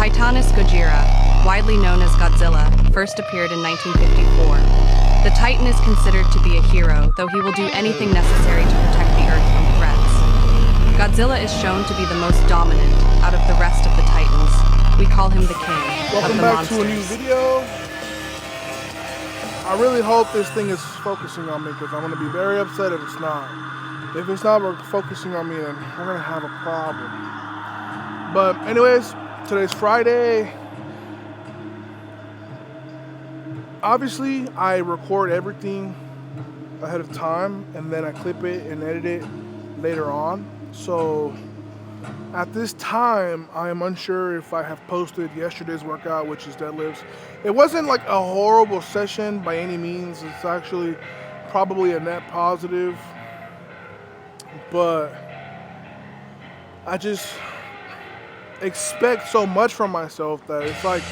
Titanus Gojira, widely known as Godzilla, first appeared in 1954. The Titan is considered to be a hero, though he will do anything necessary to protect the Earth from threats. Godzilla is shown to be the most dominant out of the rest of the Titans. We call him the king Welcome of the back monsters. to a new video. I really hope this thing is focusing on me because I'm going to be very upset if it's not. If it's not focusing on me, then we're going to have a problem. But anyways, today's Friday. Obviously, I record everything ahead of time and then I clip it and edit it later on. So at this time, I am unsure if I have posted yesterday's workout, which is deadlifts. It wasn't like a horrible session by any means. It's actually probably a net positive. But I just expect so much from myself that it's like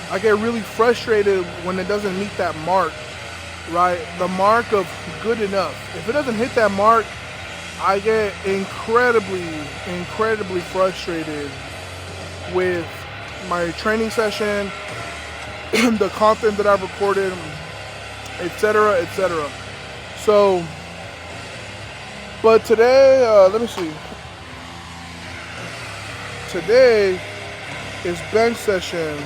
I get really frustrated when it doesn't meet that mark, right? The mark of good enough. If it doesn't hit that mark, I get incredibly frustrated with my training session, the content that I've recorded, etc., etc. So, but today, let me see. Today is bench session.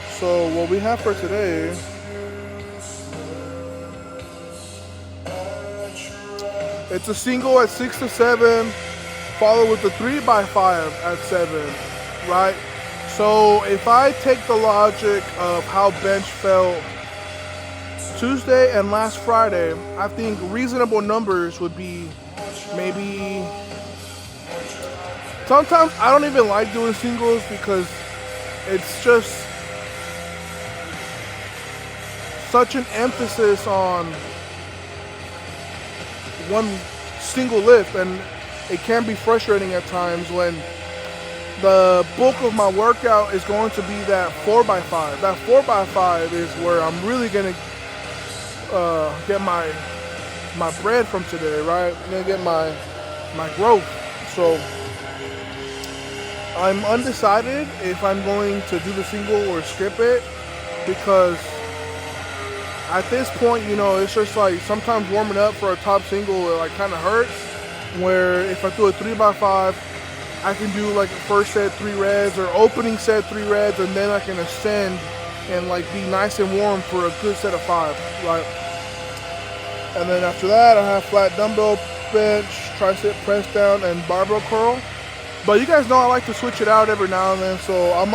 So what we have for today it's a single at 6 to 7, followed with the 3x5 at 7, right? So if I take the logic of how bench felt Tuesday and last Friday, I think reasonable numbers would be maybe, sometimes I don't even like doing singles because it's just such an emphasis on one single lift, and it can be frustrating at times when the bulk of my workout is going to be that 4x5. That 4x5 is where I'm really gonna get my bread from today, right? I'm gonna get my growth. So I'm undecided if I'm going to do the single or skip it, because at this point, you know, it's just like sometimes warming up for a top single, it like kind of hurts. Where if I do a 3x5, I can do like first set 3 reps or opening set 3 reps, and then I can ascend and like be nice and warm for a good set of 5, right? And then after that, I have flat dumbbell bench, tricep press down, and barbell curl. But you guys know I like to switch it out every now and then, so I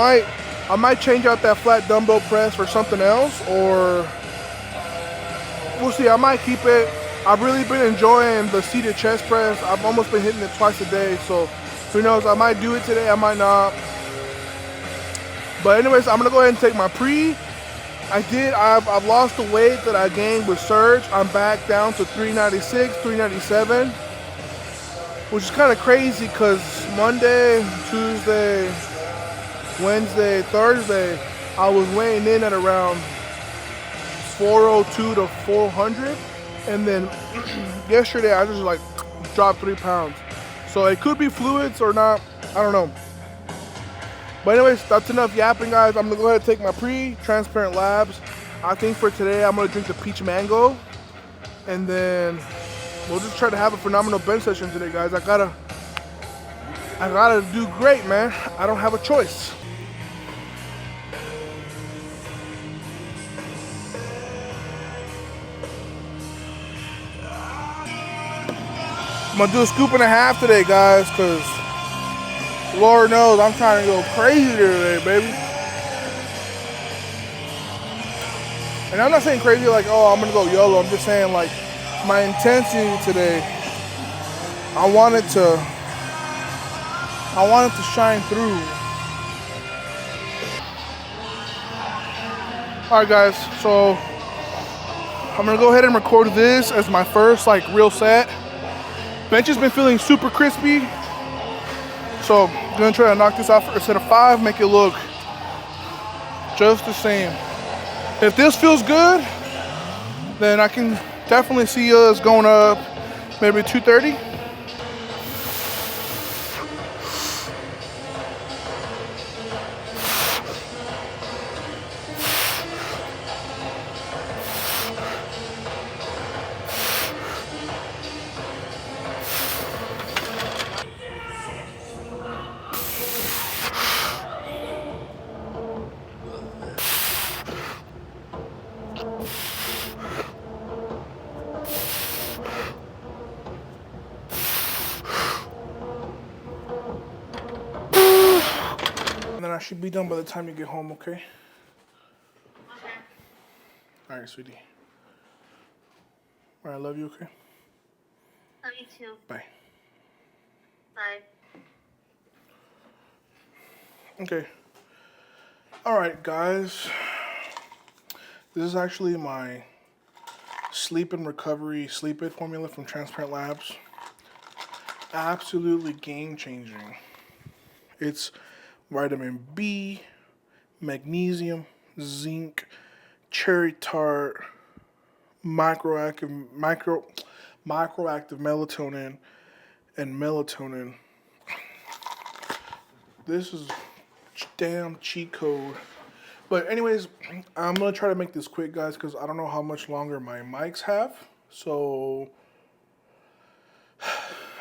might change out that flat dumbbell press for something else, or we'll see. I might keep it. I've really been enjoying the seated chest press. I've almost been hitting it twice a day, so who knows? I might do it today, I might not. But anyways, I'm gonna go ahead and take my pre. I've lost the weight that I gained with Surge. I'm back down to 396, 397, which is kind of crazy because Monday, Tuesday, Wednesday, Thursday, I was weighing in at around 402 to 400, and then yesterday I just like dropped 3 pounds. So it could be fluids or not, I don't know. But anyways, that's enough yapping, guys. I'm gonna go ahead and take my pre-transparent labs. I think for today I'm gonna drink the peach mango, and then we'll just try to have a phenomenal bench session today, guys. I gotta do great, man. I don't have a choice. I'm gonna do a scoop and a half today, guys, because Lord knows I'm trying to go crazy today, baby. And I'm not saying crazy like, oh, I'm gonna go YOLO. I'm just saying like my intensity today, I want it to shine through. Alright guys, so I'm gonna go ahead and record this as my first like real set. Bench has been feeling super crispy, so I'm gonna try to knock this out for a set of 5, make it look just the same. If this feels good, then I can definitely see us going up maybe 230. and I should be done by the time you get home, okay? Okay. Alright, sweetie. Alright, I love you, okay? Love you too. Bye. Bye. Okay. Alright, guys. This is actually my sleep and recovery sleep aid formula from Transparent Labs. Absolutely game changing. It's vitamin B, magnesium, zinc, cherry tart, microactive melatonin, and melatonin. This is damn cheat code. But anyways, I'm gonna try to make this quick, guys, because I don't know how much longer my mics have. So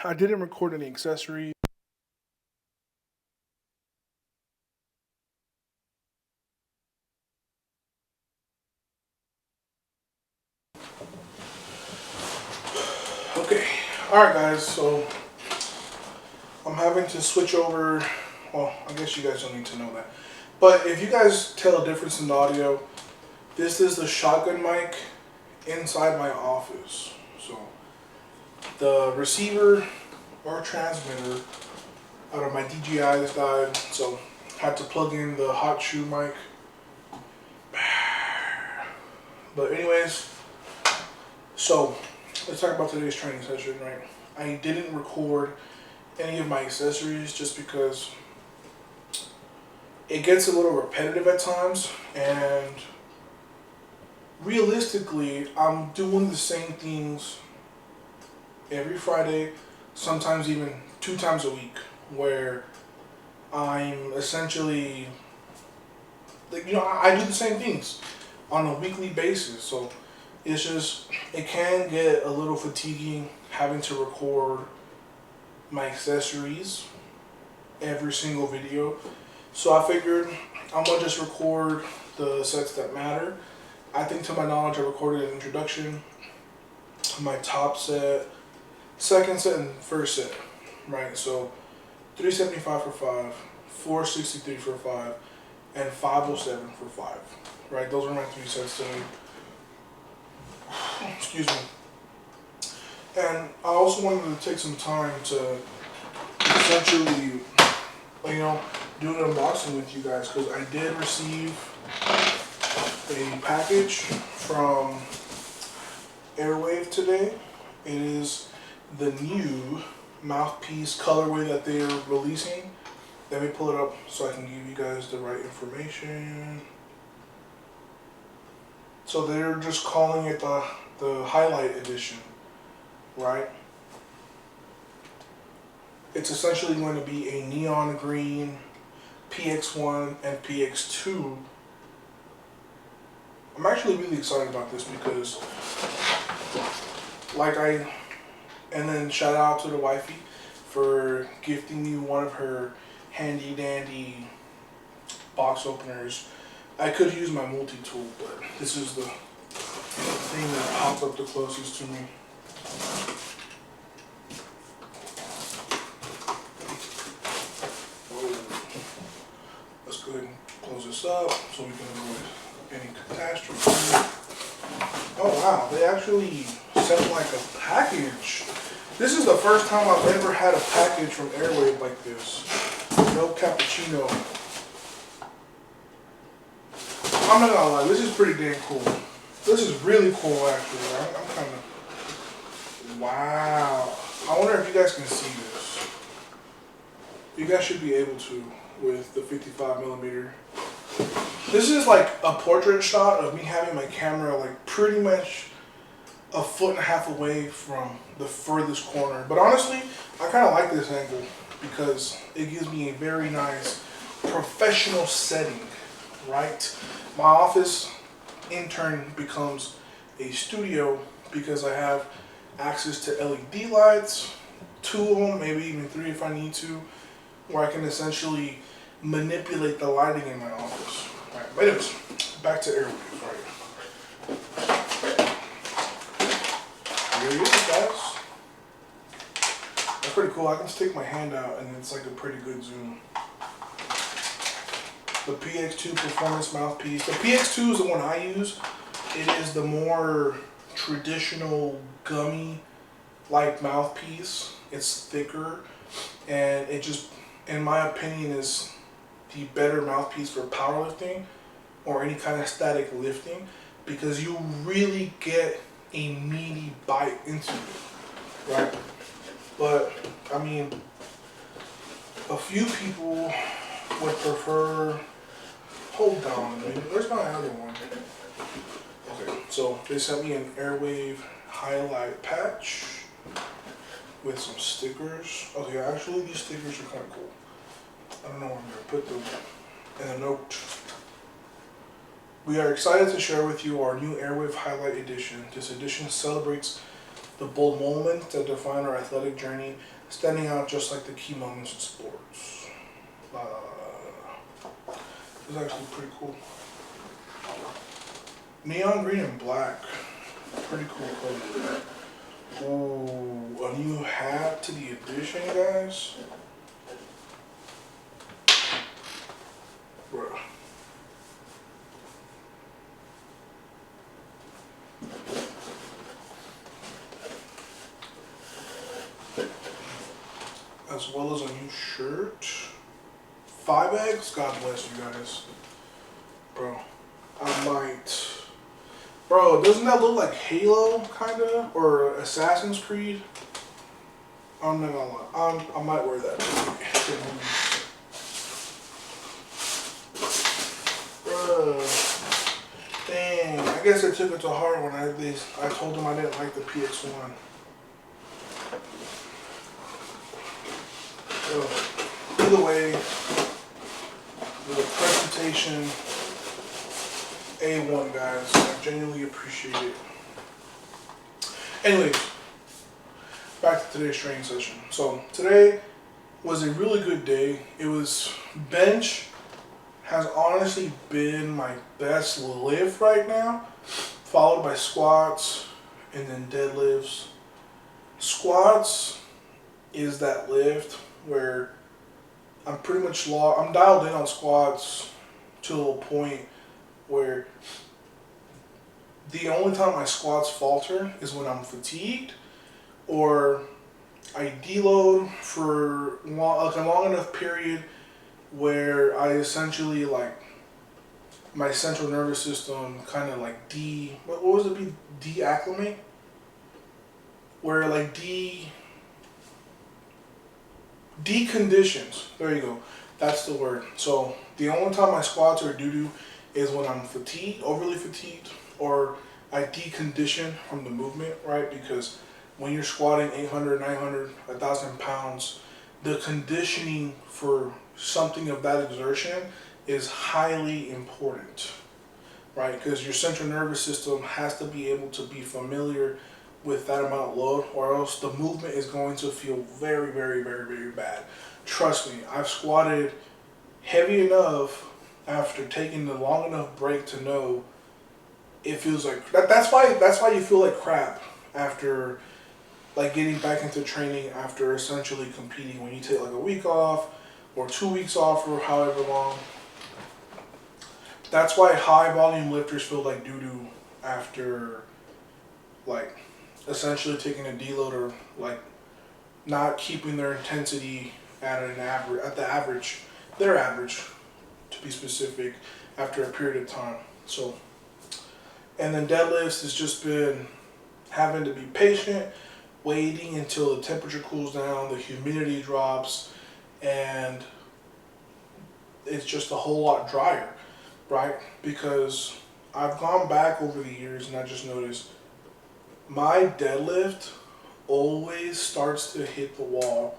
I didn't record any accessories. Okay, alright guys, so I'm having to switch over. Well, I guess you guys don't need to know that. But if you guys tell a difference in the audio, this is the shotgun mic inside my office. So the receiver or transmitter out of my DJI's died, so had to plug in the hot shoe mic. But anyways, so let's talk about today's training session, right? I didn't record any of my accessories just because it gets a little repetitive at times, and realistically, I'm doing the same things every Friday, sometimes even 2 times a week, where I'm essentially, like, you know, I do the same things on a weekly basis. So it's just, it can get a little fatiguing having to record my accessories every single video. So I figured I'm gonna just record the sets that matter. I think, to my knowledge, I recorded an introduction, my top set, second set, and first set, right? So 375 for 5, 463 for 5, and 507 for 5, right? Those are my 3 sets today. Excuse me. And I also wanted to take some time to essentially, you know, do an unboxing with you guys, because I did receive a package from Airwave today. It is the new mouthpiece colorway that they're releasing. Let me pull it up so I can give you guys the right information. So they're just calling it the highlight edition, right? It's essentially going to be a neon green PX1 and PX2. I'm actually really excited about this because, and then shout out to the wifey for gifting me one of her handy dandy box openers. I could use my multi-tool, but this is the thing that popped up the closest to me. Let's go ahead and close this up so we can avoid any catastrophe. Oh wow, they actually sent like a package. This is the first time I've ever had a package from Airwave like this. No cappuccino. I'm not gonna lie, this is pretty damn cool. This is really cool actually. I'm kind of, wow. I wonder if you guys can see this. You guys should be able to with the 55mm. This is like a portrait shot of me having my camera like pretty much a 1.5 feet away from the furthest corner. But honestly, I kind of like this angle because it gives me a very nice professional setting, right? My office in turn becomes a studio because I have access to LED lights, 2 of them, maybe even 3 if I need to, where I can essentially manipulate the lighting in my office. Right, but anyways, back to Airwave, right? Here it is, guys. That's pretty cool. I can stick my hand out and it's like a pretty good zoom. the PX2 performance mouthpiece. The PX2 is the one I use. It is the more traditional gummy like mouthpiece. It's thicker, and it just, in my opinion, is the better mouthpiece for powerlifting or any kind of static lifting, because you really get a meaty bite into it, right? But I mean, a few people would prefer. Hold on a minute. Where's my other one? Okay, so they sent me an Airwave highlight patch with some stickers. Okay, actually these stickers are kind of cool. I don't know where I'm going to put them in a note. We are excited to share with you our new Airwave Highlight Edition. This edition celebrates the bold moments that define our athletic journey, standing out just like the key moments in sports. It's actually pretty cool. Neon green and black. Pretty cool color. Ooh, a new hat to the edition, guys. Bruh. As well as a new shirt. 5X, God bless you guys. Bro, I might. Bro, doesn't that look like Halo, kinda? Or Assassin's Creed? I'm not gonna lie. I might wear that. Bro. Dang, I guess I took it to heart when I told them I didn't like the PX1. So, either way, the presentation, A1, guys. I genuinely appreciate it. Anyways, back to today's training session. So today was a really good day. It was bench has honestly been my best lift right now, followed by squats and then deadlifts. Squats is that lift where I'm pretty much I'm dialed in on squats to a point where the only time my squats falter is when I'm fatigued or I deload for a long enough period where I essentially my central nervous system kind of what was it, deacclimate? Where deconditions. There you go. That's the word. So the only time my squats are doo-doo is when I'm fatigued, overly fatigued, or I decondition from the movement, right? Because when you're squatting 800, 900, 1,000 pounds, the conditioning for something of that exertion is highly important, right? Because your central nervous system has to be able to be familiar with that amount of load, or else the movement is going to feel very, very, very, very bad. Trust me, I've squatted heavy enough after taking the long enough break to know it feels like that's why you feel like crap after getting back into training after essentially competing, when you take a week off or 2 weeks off or however long. That's why high volume lifters feel like doo-doo after essentially taking a deload or not keeping their intensity at their average to be specific, after a period of time. So, and then deadlifts has just been having to be patient, waiting until the temperature cools down, the humidity drops, and it's just a whole lot drier, right? Because I've gone back over the years and I just noticed my deadlift always starts to hit the wall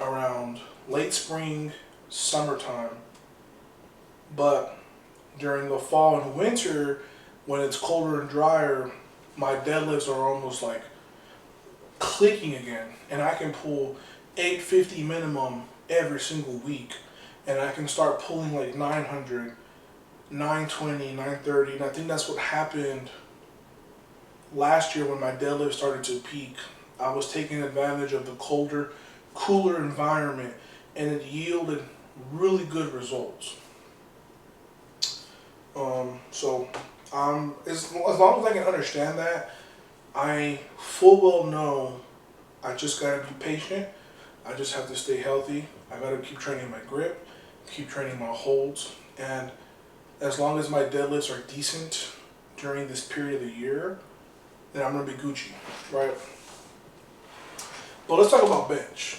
around late spring, summertime. But during the fall and winter, when it's colder and drier, my deadlifts are almost clicking again. And I can pull 850 minimum every single week. And I can start pulling 900, 920, 930. And I think that's what happened last year when my deadlift started to peak. I was taking advantage of the cooler environment, and it yielded really good results, So as long as I can understand that, I full well know I just gotta be patient. I just have to stay healthy. I gotta keep training my grip, keep training my holds, and as long as my deadlifts are decent during this period of the year, then I'm gonna be Gucci, right? But let's talk about bench.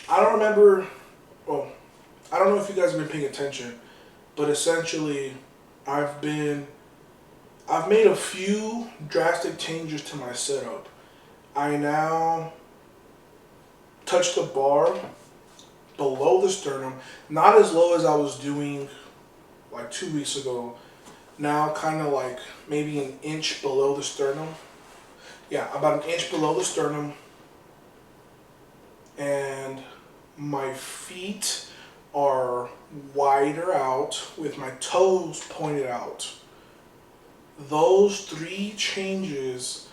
I don't remember, well, I don't know if you guys have been paying attention, but essentially I've made a few drastic changes to my setup. I now touch the bar below the sternum, not as low as I was doing like 2 weeks ago. Now kind of like maybe an inch below the sternum. Yeah, about an inch below the sternum. And my feet are wider out with my toes pointed out. Those 3 changes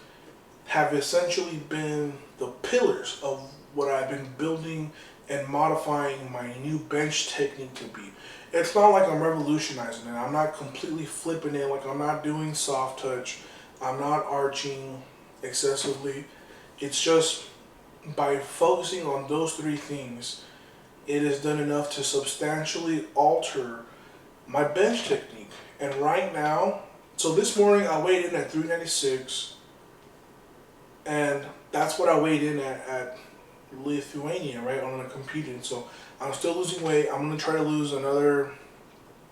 have essentially been the pillars of what I've been building and modifying my new bench technique to be. It's not like I'm revolutionizing it. I'm not completely flipping it. Like, I'm not doing soft touch. I'm not arching excessively. It's just by focusing on those 3 things, it has done enough to substantially alter my bench technique. And right now, so this morning I weighed in at 396, and that's what I weighed in at Lithuania, right, on the competing. So I'm still losing weight. I'm going to try to lose another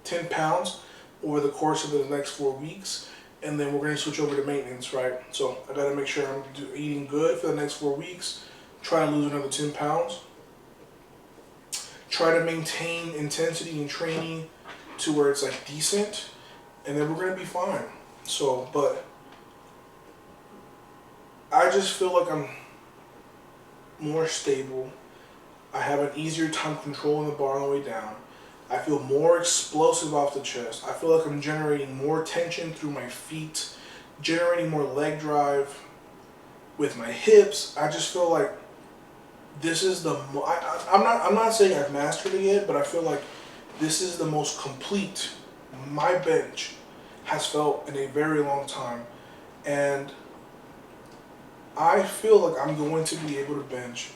10 pounds over the course of the next 4 weeks, and then we're going to switch over to maintenance, right? So I got to make sure I'm eating good for the next 4 weeks, try to lose another 10 pounds, try to maintain intensity in training to where it's like decent, and then we're going to be fine. So, but I just feel like I'm more stable. I have an easier time controlling the bar on the way down. I feel more explosive off the chest. I feel like I'm generating more tension through my feet, generating more leg drive with my hips. I just feel like this is the I'm not saying I've mastered it yet, but I feel like this is the most complete my bench has felt in a very long time. And I feel like I'm going to be able to bench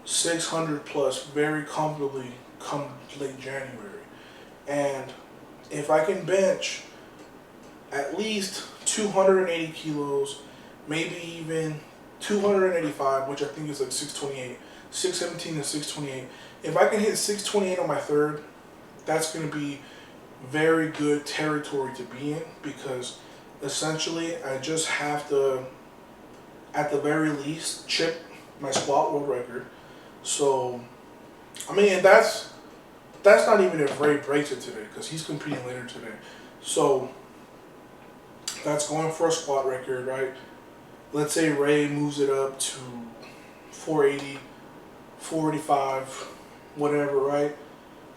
600 plus very comfortably come late January. And if I can bench at least 280 kilos, maybe even 285, which I think is like 628, 617 and 628. If I can hit 628 on my third, that's going to be very good territory to be in, because essentially I just have to, at the very least, chip my squat world record. So, I mean, that's not even if Ray breaks it today, because he's competing later today. So, that's going for a squat record, right? Let's say Ray moves it up to 480, 485, whatever, right?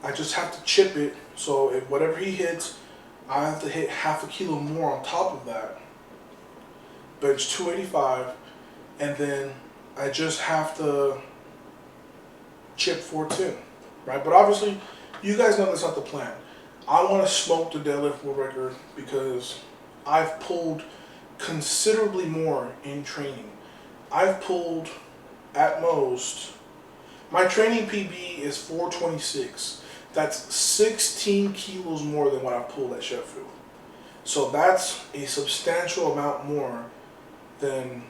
I just have to chip it. So if whatever he hits, I have to hit half a kilo more on top of that. Bench 285, and then I just have to chip 410, right? But obviously, you guys know that's not the plan. I want to smoke the deadlift world record because I've pulled considerably more in training. I've pulled at most, my training PB is 426. That's 16 kilos more than what I pulled at Sheffield. So that's a substantial amount more than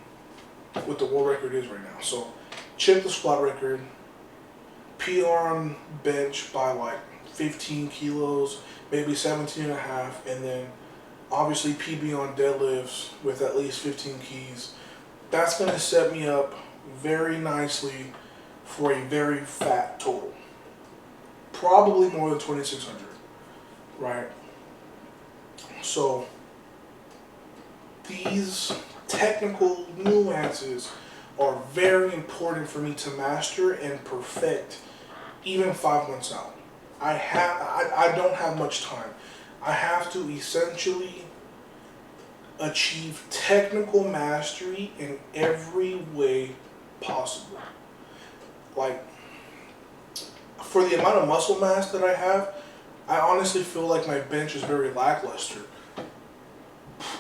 what the world record is right now. So chip the squat record, PR on bench by like 15 kilos, maybe 17 and a half, and then obviously PB on deadlifts with at least 15 keys. That's going to set me up very nicely for a very fat total. Probably more than 2,600, right? So these technical nuances are very important for me to master and perfect even 5 months out. I don't have much time. I have to essentially achieve technical mastery in every way possible. Like, for the amount of muscle mass that I have, I honestly feel like my bench is very lackluster.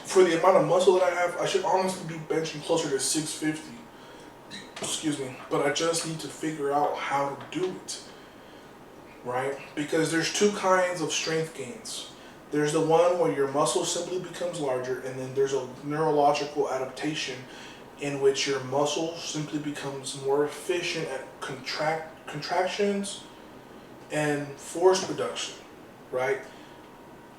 For the amount of muscle that I have, I should honestly be benching closer to 650. Excuse me. But I just need to figure out how to do it. Right? Because there's two kinds of strength gains. There's the one where your muscle simply becomes larger, and then there's a neurological adaptation in which your muscle simply becomes more efficient at contractions and force production, right?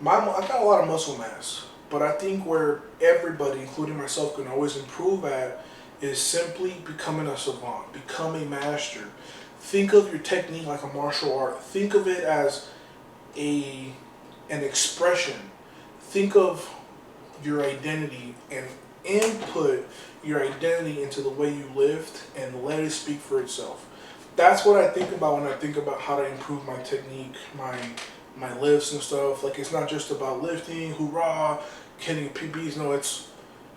I got a lot of muscle mass, but I think where everybody, including myself, can always improve at is simply becoming a savant, become a master. Think of your technique like a martial art. Think of it as an expression. Think of your identity and input your identity into the way you lift and let it speak for itself. That's what I think about when I think about how to improve my technique, my lifts and stuff. Like, it's not just about lifting, hoorah, hitting PBs. No, it's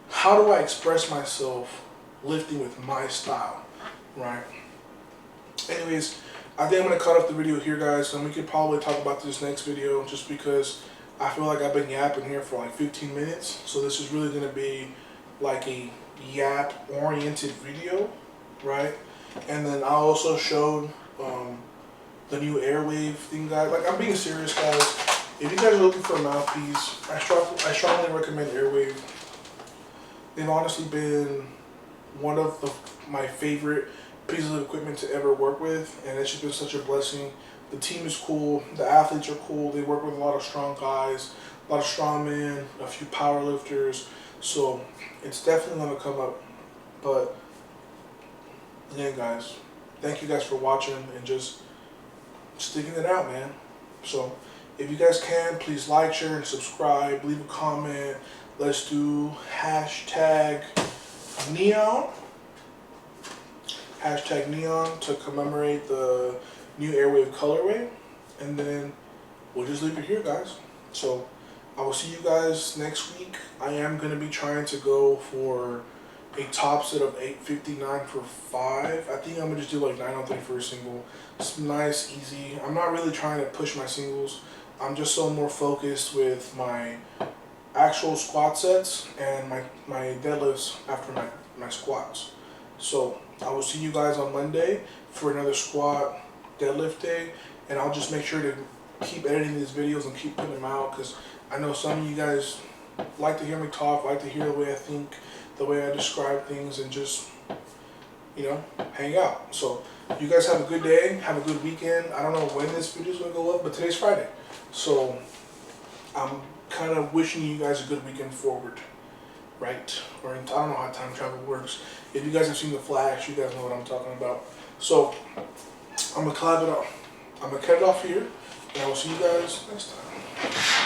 how do I express myself lifting with my style, right? Anyways, I think I'm going to cut off the video here, guys, and we could probably talk about this next video just because I feel like I've been yapping here for like 15 minutes. So this is really going to be like a yap-oriented video, right? And then I also showed the new Airwave thing, guys. Like, I'm being serious, guys. If you guys are looking for a mouthpiece, I strongly recommend Airwave. They've honestly been one of my favorite pieces of equipment to ever work with, and it's just been such a blessing. The team is cool, the athletes are cool, they work with a lot of strong guys, a lot of strong men, a few power lifters, so it's definitely going to come up. But again, guys, thank you guys for watching and just sticking it out, man. So if you guys can, please like, share, and subscribe, leave a comment. Let's do hashtag neon. Hashtag neon to commemorate the new Airwave colorway, and then we'll just leave it here, guys. So I will see you guys next week. I am going to be trying to go for a top set of 859 for 5. I think I'm going to just do like 903 for a single. It's nice, easy. I'm not really trying to push my singles. I'm just so more focused with my actual squat sets and my deadlifts after my squats. So I will see you guys on Monday for another squat deadlift day, and I'll just make sure to keep editing these videos and keep putting them out, because I know some of you guys like to hear me talk, like to hear the way I think, the way I describe things, and just, you know, hang out. So you guys have a good day, have a good weekend. I don't know when this video is going to go up, but today's Friday, so I'm kind of wishing you guys a good weekend forward. Right? Or I don't know how time travel works. If you guys have seen The Flash, you guys know what I'm talking about. So I'm gonna cut it off here, and I will see you guys next time.